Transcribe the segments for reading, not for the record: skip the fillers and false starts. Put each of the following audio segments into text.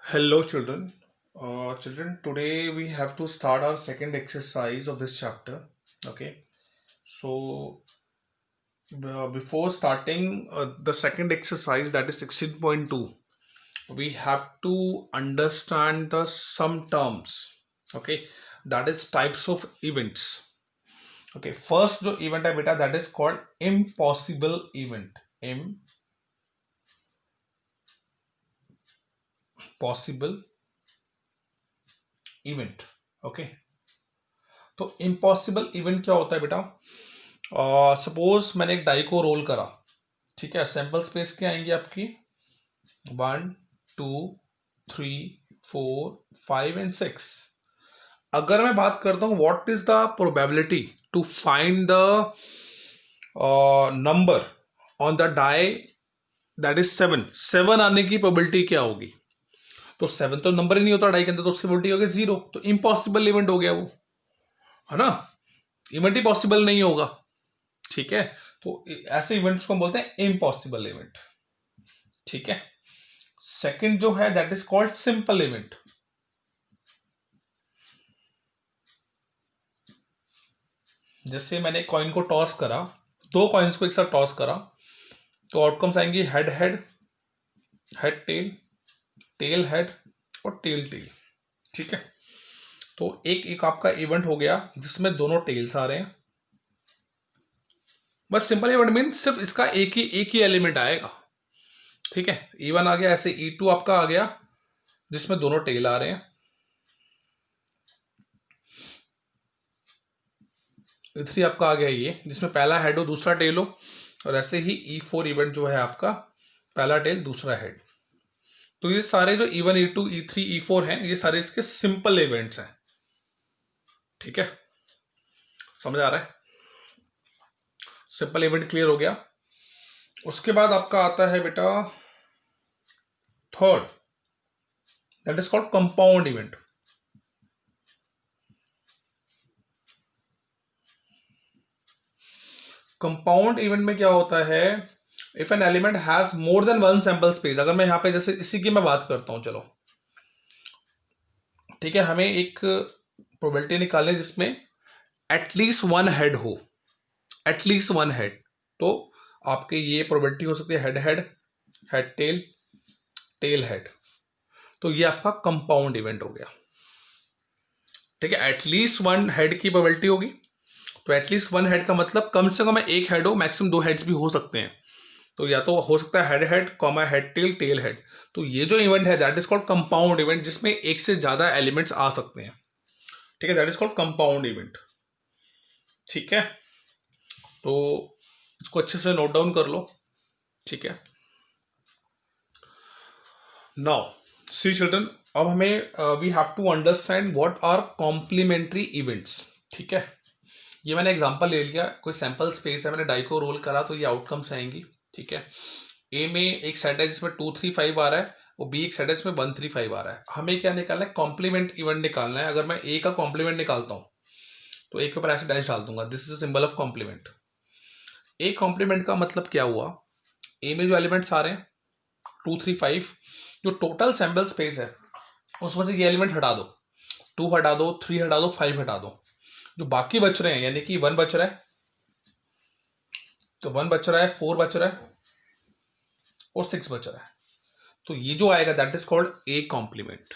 Hello, children. Children, today we have to start our second exercise of this chapter. Okay, so before starting the second exercise, that is 16.2, we have to understand the some terms. Okay, that is types of events. Okay, first जो event है बेटा, that is called impossible event. Impossible event. Okay, तो impossible event क्या होता है बेटा? Suppose मैंने एक डाई को रोल करा, ठीक है। सैंपल स्पेस क्या आएंगी आपकी? 1 2 3 4 5 एंड 6। अगर मैं बात करता हूं what is the probability to find the number on the die, that is 7 आने की प्रोबेबिलिटी क्या होगी? तो 7 तो नंबर ही नहीं होता डाई के अंदर, तो उसकी प्रोबेबिलिटी होगी 0। तो इम्पॉसिबल इवेंट हो गया वो, है ना। इवेंट ही पॉसिबल नहीं होगा, ठीक है। तो ऐसे इवेंट्स को हम बोलते हैं इम्पॉसिबल इवेंट, ठीक है। सेकंड जो है that is called simple event. जैसे मैंने कॉइन को टॉस करा, दो कॉइन्स को एक साथ टॉस करा, तो आउटकम्स आएंगी head head, head tail, tail head और टेल टेल, ठीक है। तो एक एक आपका इवेंट हो गया जिसमें दोनों टेल्स आ रहे हैं। बस सिंपल इवेंट मीन सिर्फ इसका एक ही एलिमेंट आएगा, ठीक है। E1 आ गया, ऐसे E2 आपका आ गया जिसमें दोनों टेल आ रहे हैं। E3 आपका आ गया ये जिसमें पहला हेड हो दूसरा टेल हो, और ऐसे ही E4 इवेंट जो है आपका पहला टेल दूसरा हेड। तो ये सारे जो E1 E2 E3 E4 हैं, ये सारे इसके सिंपल इवेंट्स हैं, ठीक है। समझ आ रहा है? सिंपल इवेंट क्लियर हो गया। उसके बाद आपका आता है बेटा third, that is called compound event. Compound event में क्या होता है? If an element has more than one sample space. अगर मैं यहां पे जैसे इसी की मैं बात करता हूं, चलो ठीक है, हमें एक प्रोबेबिलिटी निकालनी जिसमें एटलीस्ट वन हेड हो, एटलीस्ट वन हेड। तो आपके ये प्रोबेबिलिटी हो सकती है head head, head tail, tail head. तो ये आपका कंपाउंड इवेंट हो गया, ठीक है। एटलीस्ट वन हेड की प्रोबेबिलिटी होगी, तो एटलीस्ट वन हेड का मतलब कम से कम एक हेड हो, मैक्सिमम दो हेड्स भी हो सकते हैं। तो या तो हो सकता है head head comma head tail, tail head. तो ये जो इवेंट है that is called compound event, जिसमें एक से ज्यादा एलिमेंट्स आ सकते हैं, ठीक है। That is called compound event, ठीक है। तो इसको अच्छे से नोट डाउन कर लो, ठीक है। नाउ सी चिल्ड्रन, अब हमें we have to understand what are complementary events, ठीक है। ये मैंने एग्जांपल ले लिया, कोई सैंपल स्पेस है, मैंने डाई को रोल करा तो ये आउटकम्स आएंगी, ठीक है। ए में एक सेट है जिसमें 2 3 5 आ रहा है, वो बी एक सेट है जिसमें 1 3 5 आ रहा है। हमें क्या निकालना है? कॉम्प्लीमेंट इवेंट निकालना है। अगर मैं ए का कॉम्प्लीमेंट निकालता हूं तो ए के ऊपर ऐसे डैश डाल दूंगा, this is symbol of complement. A complement का मतलब क्या हुआ? ए में जो एलिमेंट्स आ रहे हैं 2 3 5, जो टोटल सैंपल स्पेस है उसमें से ये एलिमेंट हटा दो, 2 हटा दो, 3 हटा दो, 5 हटा दो। जो बाकी बच रहे हैं, यानी कि 1 बच रहा है, तो 1 बच रहा है, 4 बच रहा है और 6 बच रहा है। तो ये जो आएगा that is called A complement,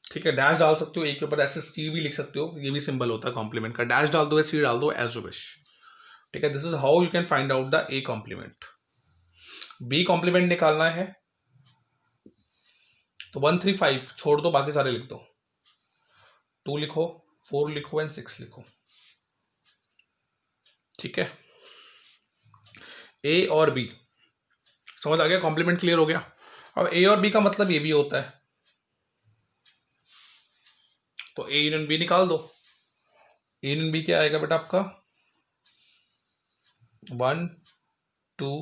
ठीक है। डैश डाल सकते हो, ए के ऊपर ऐसे सी भी लिख सकते हो, ये भी सिंबल होता है कॉम्प्लीमेंट का। डैश डाल दो या सी डाल दो, एज यू विश, ठीक है। This is how you can find out the A complement. B complement निकालना है तो 1 3 5 छोड़ दो, बाकी सारे लिख दो, 2 लिखो, 4 लिखो एंड 6 लिखो, ठीक है। ए और बी समझ आ गया, कॉम्प्लीमेंट क्लियर हो गया। अब ए और बी का मतलब ये भी होता है, तो ए यूनियन बी निकाल दो। ए यूनियन बी क्या आएगा बेटा आपका? 1 2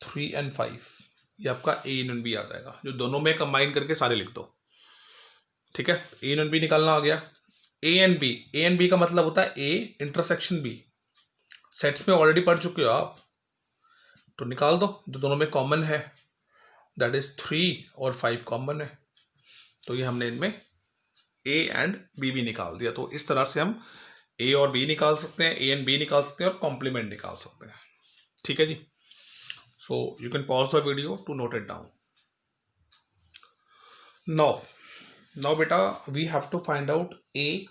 3 एंड 5, ये आपका ए यूनियन बी आ जाएगा, जो दोनों में कंबाइन करके सारे लिख दो, ठीक है। ए यूनियन बी निकालना आ गया। A and B, A and B का मतलब होता है ए इंटरसेक्शन बी। सेट्स में ऑलरेडी पढ़ चुके हो आप, तो निकाल दो जो दोनों में कॉमन है। दैट इज 3 और 5 कॉमन है, तो ये हमने इनमें ए एंड बी भी निकाल दिया। तो इस तरह से हम ए और बी निकाल सकते हैं, ए एंड बी निकाल सकते हैं और कॉम्प्लीमेंट निकाल सकते हैं। ठीक है जी। So you can pause the video to note it down. Now बेटा we have to find out A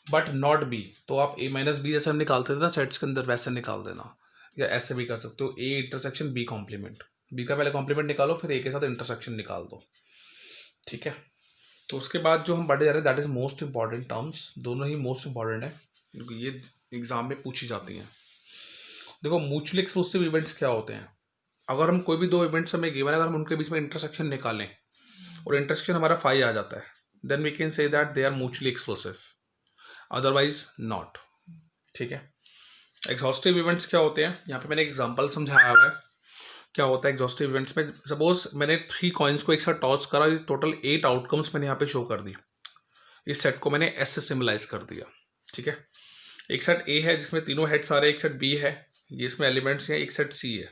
but not B. तो आप a माइनस बी जैसे हम निकालते थे ना सेट्स के अंदर, वैसे निकाल देना, या ऐसे भी कर सकते हो, a intersection b complement. b का पहले कॉम्प्लीमेंट निकालो, फिर a के साथ इंटरसेक्शन निकाल दो। ठीक है। तो उसके बाद जो हम बढ़े जा रहे हैं that is most important terms, दोनों ही मोस्ट इंपॉर्टेंट है क्योंकि ये एग्जाम में पूछी जाती हैं। देखो म्यूचुअली एक्सक्लूसिव इवेंट्स क्या होते हैं। अगर हम कोई भी दो इवेंट्स हमें गिवन है, अगर हम उनके बीच में इंटरसेक्शन निकालें और इंटरसेक्शन हमारा 5 आ जाता है, then we can say that they are mutually exclusive, otherwise not. ठीक है। एग्जॉस्टिव इवेंट्स क्या होते हैं, यहाँ पे मैंने एग्जांपल समझाया हुआ है क्या होता है एग्जॉस्टिव इवेंट्स में। सपोज मैंने 3 कॉइन्स को एक साथ टॉस करा, टोटल 8 आउटकम्स मैंने यहाँ पे शो कर दी। इस सेट को मैंने एस से सिम्बलाइज कर दिया। ठीक है। एक सेट ए है जिसमें तीनों हेड्स आ रहे हैं, एक सेट बी है, ये इसमें एलिमेंट्स हैं, एक सेट सी है।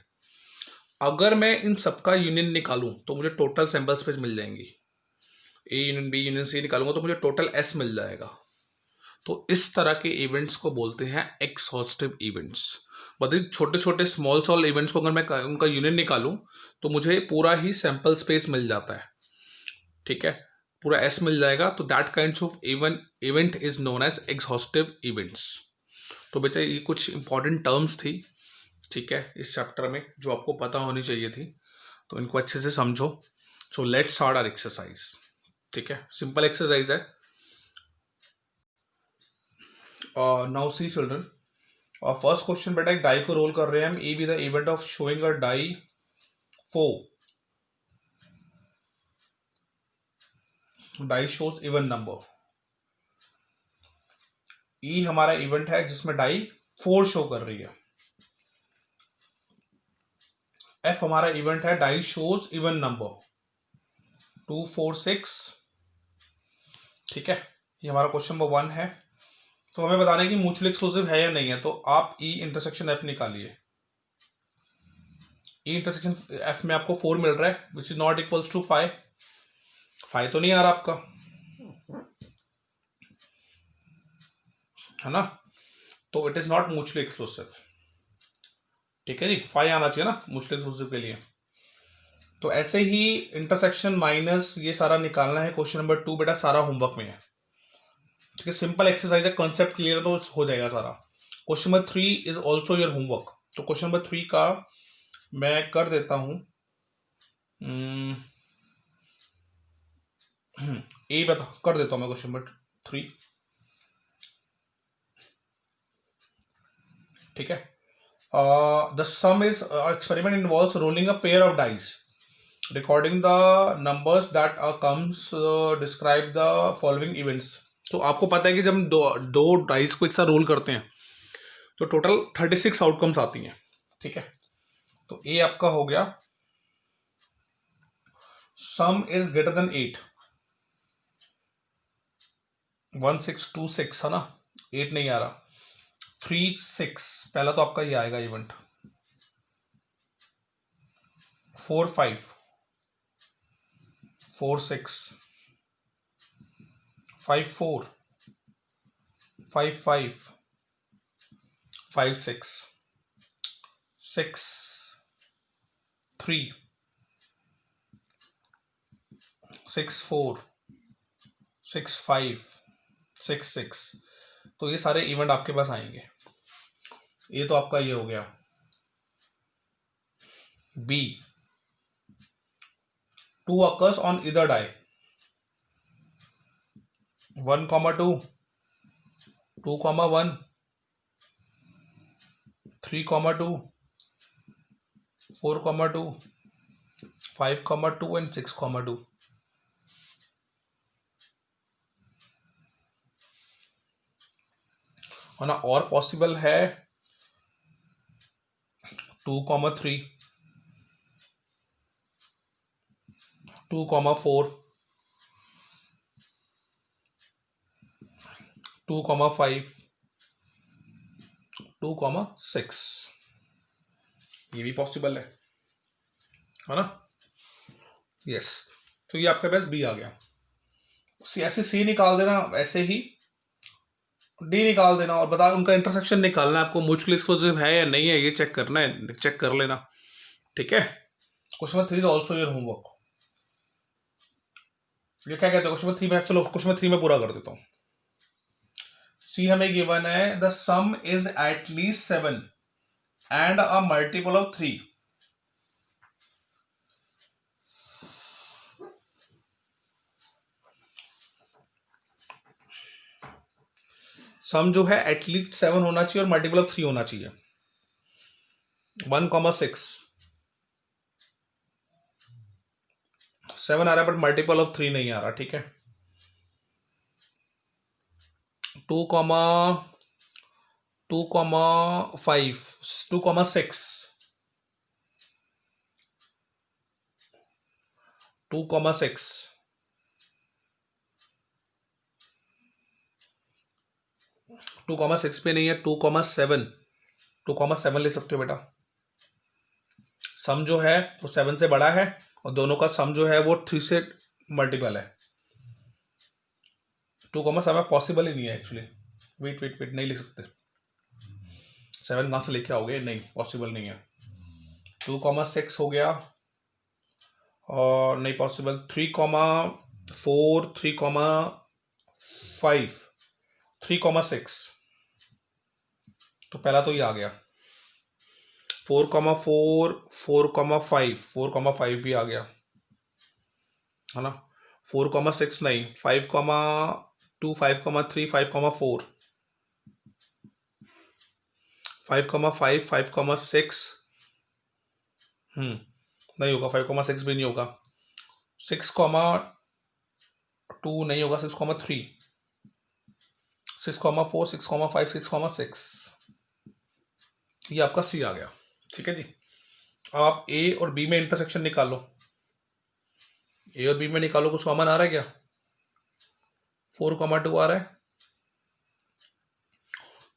अगर मैं इन सबका यूनियन निकालूं तो मुझे टोटल सैंपल स्पेस मिल जाएंगी। A union B union C निकालूंगा तो मुझे टोटल एस मिल जाएगा। तो इस तरह के इवेंट्स को बोलते हैं एक्सहॉस्टिव इवेंट्स। मतलब छोटे छोटे स्मॉल इवेंट्स को अगर मैं उनका यूनियन निकालूं तो मुझे पूरा ही सैंपल स्पेस मिल जाता है। ठीक है, पूरा एस मिल जाएगा। तो that kinds of event is known as exhaustive events. तो बच्चा ये कुछ इंपॉर्टेंट टर्म्स थी, ठीक है, इस चैप्टर में जो आपको पता होनी चाहिए थी, तो इनको अच्छे से समझो। So let's start our exercise. ठीक है, सिंपल एक्सरसाइज है। Now see children, first question बेटा एक डाई को रोल कर रहे हैं हम। A B the event of showing a die 4, die shows even number. E हमारा इवेंट है जिसमें डाई 4 शो कर रही है। एफ हमारा इवेंट है डाई शोज इवन नंबर 2 4 6। ठीक है, ये हमारा क्वेश्चन नंबर 1 है। तो हमें बताना है कि म्यूचुअली एक्सक्लूसिव है या नहीं है। तो आप ई इंटरसेक्शन एफ निकालिए। ई इंटरसेक्शन एफ में आपको 4 मिल रहा है which is not equals to 5। 5 तो नहीं आ रहा आपका, है ना, तो it is not mutually exclusive. ठीक है जी, 5 आना चाहिए ना म्यूचुअली एक्सक्लूसिव के लिए। तो ऐसे ही इंटरसेक्शन माइनस ये सारा निकालना है। क्वेश्चन नंबर 2 बेटा सारा होमवर्क में है। ठीक है, सिंपल एक्सरसाइज है, कॉन्सेप्ट क्लियर तो हो जाएगा सारा। Question number 3 is also your homework. तो क्वेश्चन नंबर 3 का मैं कर देता हूं ए बता कर देता हूं मैं क्वेश्चन नंबर 3। ठीक है, the some is experiment involves rolling a pair of dice, recording the numbers that comes, describe the following events. तो आपको पता है कि जब हम दो डाइस को एक साथ रोल करते हैं तो टोटल 36 आउटकम्स आती हैं। ठीक है, तो ए आपका हो गया सम इज ग्रेटर देन 8, 1 6 2 6 है ना, 8 नहीं आ रहा, 3 6 पहला तो आपका ये आएगा इवेंट, 4 5 4 6 5 4 5 5 5 6 6 3 6 4 6 5 6 6। तो ये सारे इवेंट आपके पास आएंगे। ये तो आपका ये हो गया। B 2 occurs on either die, 1 2 2 1 3 2 4 2 5 2 and 6 2। है ना, और पॉसिबल है 2 3 2 4 2 5 2 6। ये भी पॉसिबल है ना। यस, तो ये आपके पास बी आ गया। ऐसे सी निकाल देना, ऐसे ही डी निकाल देना, और बता उनका इंटरसेक्शन निकालना है आपको, म्यूचुअली एक्सक्लूसिव है या नहीं है ये चेक करना है, चेक कर लेना। ठीक है, question number 3 is also your homework. ये क्या कहते हैं क्वेश्चन नंबर 3 में, चलो क्वेश्चन नंबर 3 में पूरा कर देता हूं। सी हमें गिवन है the some is at least 7 and a multiple of 3। सम जो है एटलीस्ट 7 होना चाहिए और मल्टीपल ऑफ 3 होना चाहिए। 1,6 7 आ रहा है बट मल्टीपल ऑफ 3 नहीं आ रहा। ठीक है, 2,5 2,6 2,6 2,6 पे नहीं है, 2,7 2,7 ले सकते हो बेटा। सम जो है वो 7 से बड़ा है और दोनों का सम जो है वो 3 से मल्टीपल है। 2,7 पॉसिबल ही नहीं है एक्चुअली। वेट नहीं लिख सकते, 7 कहां से लेके आओगे, नहीं पॉसिबल नहीं है। 2,6 हो गया और नहीं पॉसिबल। 3,4 3,5 3,6 तो पहला तो ये आ गया। 4,4 4,5 भी आ गया है ना। 4,6 नहीं, 5,2 5,3 5,4 5,5 5,6 नहीं होगा। 5,6 भी नहीं होगा। 6,2 नहीं होगा। 6,3 6,4 6,5 6,6 ये आपका सी आ गया। ठीक है जी, अब आप ए और बी में इंटरसेक्शन निकालो। ए और बी में निकालो, कुछ कॉमन आ रहा है क्या? 4,2 आ रहा है,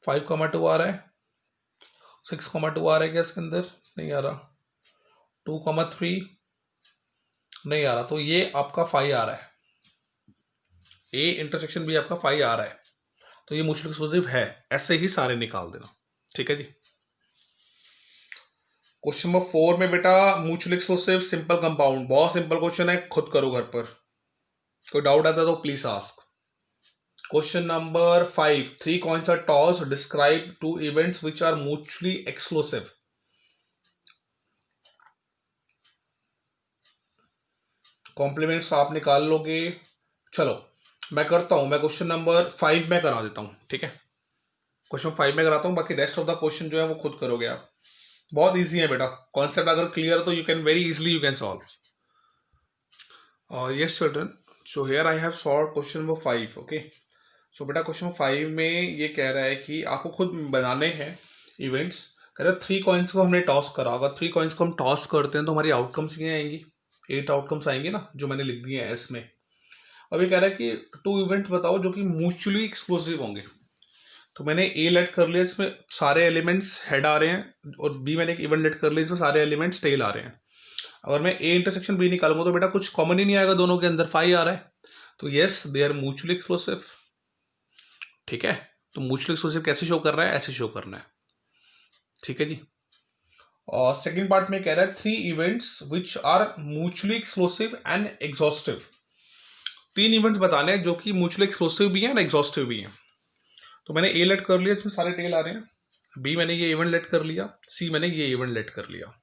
5,2 आ रहा है, 6,2 आ रहा है क्या इसके अंदर? नहीं आ रहा। 2,3 नहीं आ रहा, तो ये आपका 5 आ रहा है। ए इंटरसेक्शन भी आपका 5 आ रहा है, तो ये म्यूचुअल एक्सक्लूसिव है। ऐसे ही सारे निकाल देना। ठीक है जी। क्वेश्चन नंबर 4 में बेटा म्यूचुअल एक्सक्लूसिव सिंपल कंपाउंड, बहुत सिंपल क्वेश्चन है, खुद करो घर पर। कोई डाउट आता है तो please ask. Question number 5, 3 coins are tossed, describe 2 events which are mutually exclusive। Complements आप निकाल लोगे। चलो मैं करता हूं, मैं क्वेश्चन नंबर 5 में करा देता हूं। ठीक है, क्वेश्चन 5 में कराता हूं, बाकी रेस्ट ऑफ द क्वेश्चन जो है वो खुद करोगे आप। बहुत इजी है बेटा, कॉन्सेप्ट अगर क्लियर तो you can very easily you can solve. Yes children, so here I have solve question number 5। Okay, so बेटा क्वेश्चन 5 में ये कह रहा है कि आपको खुद बनाने हैं इवेंट्स। कह रहा है 3 कॉइन्स को हमने टॉस करा, अगर 3 कॉइन्स को हम टॉस करते हैं तो हमारी आउटकम्स ये आएंगी, 8 आउटकम्स आएंगी ना, जो मैंने लिख दिए हैं एस में। अभी कह रहा है कि 2 इवेंट्स बताओ जो कि म्यूचुअली एक्सक्लूसिव होंगे। तो मैंने ए लेट कर लिया, इसमें सारे एलिमेंट्स हेड आ रहे हैं, और बी मैंने एक इवेंट लेट कर लिया, इसमें सारे एलिमेंट्स टेल आ रहे हैं। अगर मैं ए इंटरसेक्शन बी निकालूंगा तो बेटा कुछ कॉमन ही नहीं आएगा, दोनों के अंदर 5 आ रहा है, तो yes they are mutually exclusive. ठीक है, तो म्यूचुअली एक्सक्लूसिव कैसे शो कर रहा है, ऐसे शो करना है। ठीक है जी। और सेकंड पार्ट में कह रहा है 3 events which are mutually exclusive and exhaustive. 3 events बताने हैं जो कि म्यूचुअली एक्सक्लूसिव भी हैं और एग्जॉस्टिव भी हैं। तो मैंने ए लेट कर लिया, इसमें सारे टेल आ रहे हैं। बी मैंने ये इवेंट लेट कर लिया, सी मैंने ये इवेंट लेट कर लिया।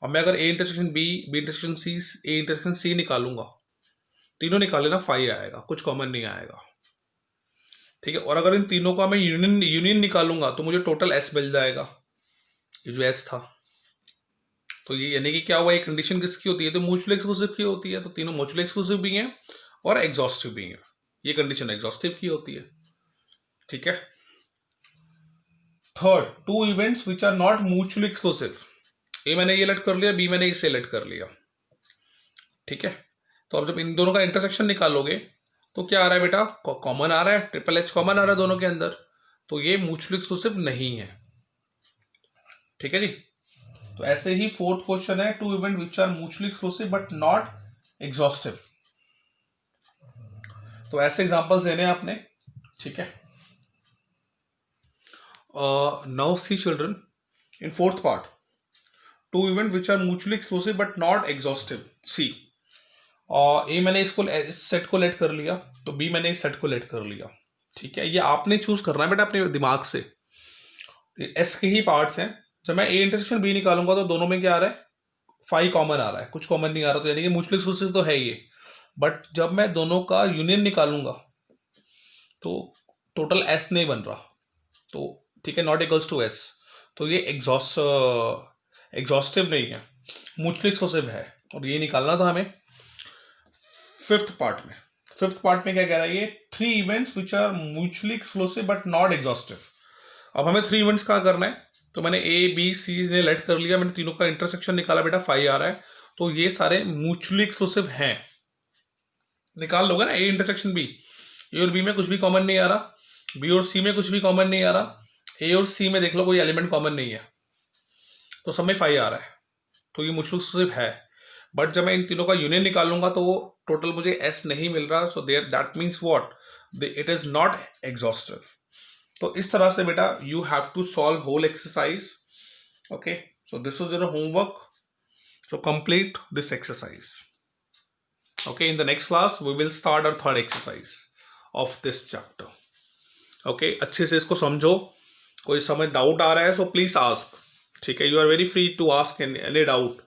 अब मैं अगर A intersection B, B intersection C, A intersection C निकालूंगा, तीनों निकाले ना 5 आएगा, कुछ कॉमन नहीं आएगा। ठीक है, और अगर इन तीनों का मैं यूनियन निकालूंगा तो मुझे टोटल एस मिल जाएगा, ये जो एस था। तो ये यानी कि क्या हुआ, एक कंडीशन किसकी होती है, तो म्यूचुअली एक्सक्लूसिव की होती है। तो तीनों म्यूचुअली एक्सक्लूसिव भी हैं और एग्जॉस्टिव भी हैं, ये कंडीशन एग्जॉस्टिव की होती है। ठीक है। Third, 2 events which are not mutually exclusive. ए मैंने ये लेट कर लिया, बी मैंने इसे लेट कर लिया। ठीक है, तो अब जब इन दोनों का इंटरसेक्शन निकालोगे तो क्या आ रहा है बेटा, कॉमन आ रहा है, ट्रिपल एच कॉमन आ रहा है दोनों के अंदर, तो ये म्यूचुअली एक्सक्लूसिव नहीं है। ठीक है जी। तो ऐसे ही फोर्थ क्वेश्चन है 2 event which are mutually exclusive but not exhaustive. तो ऐसे एग्जांपल्स देने हैं आपने, ठीक है। Now see children, in fourth part, two event which are mutually exclusive but not exhaustive. See, ए मैंने इसको इस सेट को लेट कर लिया, तो बी मैंने इस सेट को लेट कर लिया, ठीक है। ये आपने चूज करना है बेटा अपने दिमाग से। एस के ही पार्ट्स हैं। जब मैं ए इंटरसेक्शन बी निकालूंगा तो दोनों में क्या आ रहा है, 5 कॉमन आ रहा है, कुछ कॉमन नहीं आ रहा, तो यानी कि म्यूचुअली एक्सक्लूसिव तो है ये। बट जब मैं दोनों का यूनियन निकालूंगा तो टोटल एस नहीं बन रहा, तो ठीक है, नॉट इक्वल्स टू एस, तो ये एग्जॉस्टिव नहीं है, म्यूचुअली एक्सक्लूसिव है। और ये निकालना था हमें फिफ्थ पार्ट में। फिफ्थ पार्ट में क्या कह रहा है ये, 3 events which are mutually exclusive but not exhaustive. अब हमें 3 इवेंट्स का करना है, तो मैंने ए बी सी ने लेट कर लिया, मैंने तीनों का इंटरसेक्शन निकाला बेटा, 5 आ रहा है, तो ये सारे म्यूचुअली एक्सक्लूसिव हैं। निकाल लोगे ना, ए इंटरसेक्शन बी, ए और बी में कुछ भी कॉमन नहीं आ रहा, बी और सी में कुछ भी कॉमन नहीं आ रहा, ए और सी में देख लो कोई एलिमेंट कॉमन नहीं है, तो सब में 5 आ रहा है, तो ये म्यूचुअली एक्सक्लूसिव है। बट जब मैं इन तीनों का यूनियन निकालूंगा तो टोटल मुझे एस नहीं मिल रहा, so there that means what, it is not exhaustive. तो इस तरह से बेटा you have to solve whole exercise. Okay, so this is your homework, so complete this exercise. Okay, in the next class we will start our third exercise of this chapter. Okay, अच्छे से इसको समझो, कोई समझ doubt आ रहा है so please ask, ठीक है, you are very free to ask any doubt,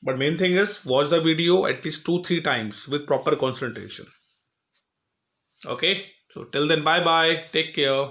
but main thing is watch the video at least 2-3 times with proper concentration. Okay, so till then, bye bye, take care.